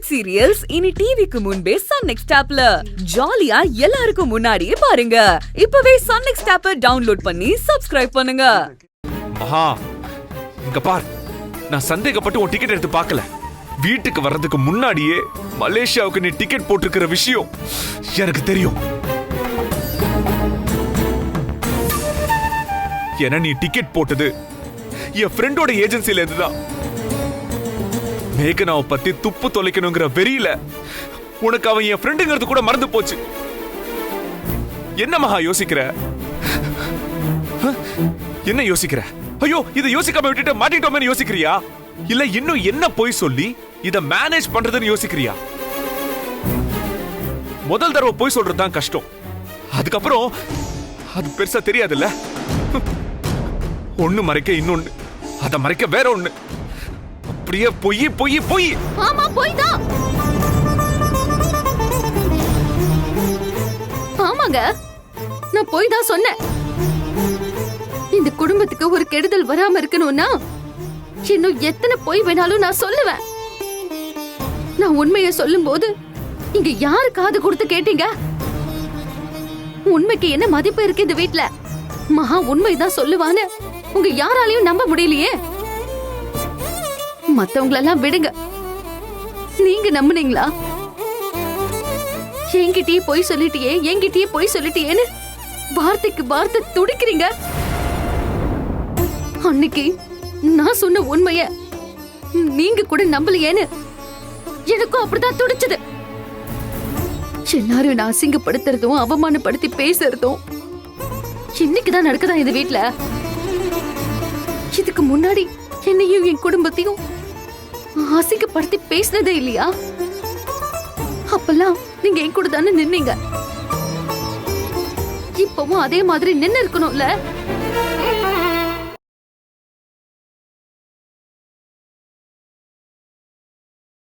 Web serials இனி டிவிக்கு முன்பே சன் நெக்ஸ்ட் ஆப்ல ஜாலியா எல்லாருக்கும் முன்னாடியே பாருங்க. இப்பவே சன் நெக்ஸ்ட் ஆப்பை டவுன்லோட் பண்ணி சப்ஸ்கிரைப் பண்ணுங்க. மகா, இங்க பார், நான் சந்தேகப்பட்டு உன் டிக்கெட் எடுத்து பார்க்கல. வீட்டுக்கு வர்றதுக்கு முன்னாடியே மலேசியாவுக்கு நீ டிக்கெட் போட்டிருக்கிற விஷயம் எனக்கு தெரியும். ஏன்னா நீ டிக்கெட் போட்டது என் ஃப்ரெண்டோட ஏஜென்சில இருந்துதான். மேகனாவை பத்தி துப்பு தொலைக்கணுங்கிற வெறியில உனக்கு அவன் என் ஃப்ரெண்டுங்கிறது கூட மறந்து போச்சு. என்ன மகா யோசிக்கிற? என்ன யோசிக்கிற? ஐயோ, இதை யோசிக்காம விட்டுட்டு மாட்டிட்டோமே யோசிக்கிறியா? இல்ல இன்னும் என்ன போய் சொல்லி இத மேனேஜ் பண்றதுன்னு யோசிக்கிறியா? முதல் தடவை போய் சொல்றதுதான் கஷ்டம். அதுக்கப்புறம் அது பெருசா தெரியாதுல்ல. ஒண்ணு மறைக்க இன்னொன்னு, அத மறைக்க வேற ஒண்ணு. அப்படியே பொய் பொய் பொய். ஆமா, பொய் தான். ஆமாங்க, நான் பொய் தான் சொன்னேன். இந்த குடும்பத்துக்கு ஒரு கெடுதல் வராம இருக்கணும்னா இன்னும் எத்தனை பொய் வேணாலும் நான் சொல்லுவேன். நான் உண்மையை சொல்லும் போது இங்க யாரு காது கொடுத்து கேட்டீங்க? உண்மைக்கு என்ன மதிப்பு இருக்கு இந்த வீட்ல? மகா உண்மைதான் சொல்லுவான்னு உங்க யாராலையும் நம்ப முடியலையே. மத்தவங்களெல்லாம் விடுங்க, நீங்க நம்புனீங்களா? என்கிட்டயே பொய் சொல்லிட்டியே, என்கிட்டயே பொய் சொல்லிட்டியேன்னு வார்த்தைக்கு வார்த்தை துடிக்கிறீங்க. அன்னைக்கு நான் சொன்ன உண்மைய நீங்க கூட நம்பலையேன்னு எனக்கும் அப்படிதான் துடிச்சது. எல்லாரும் நான் அசிங்கப்படுத்துறதும் அவமானப்படுத்தி பேசுறதும் இன்னைக்குதான் நடக்குதா இந்த வீட்ல? இதுக்கு முன்னாடி என்னையும் என் குடும்பத்தையும் அசிங்கப்படுத்தி பேசினதே இல்லையா? அப்பெல்லாம் நீங்க என் கூட தானே நின்னீங்க. இப்பவும் அதே மாதிரி நின்னு இருக்கணும்ல.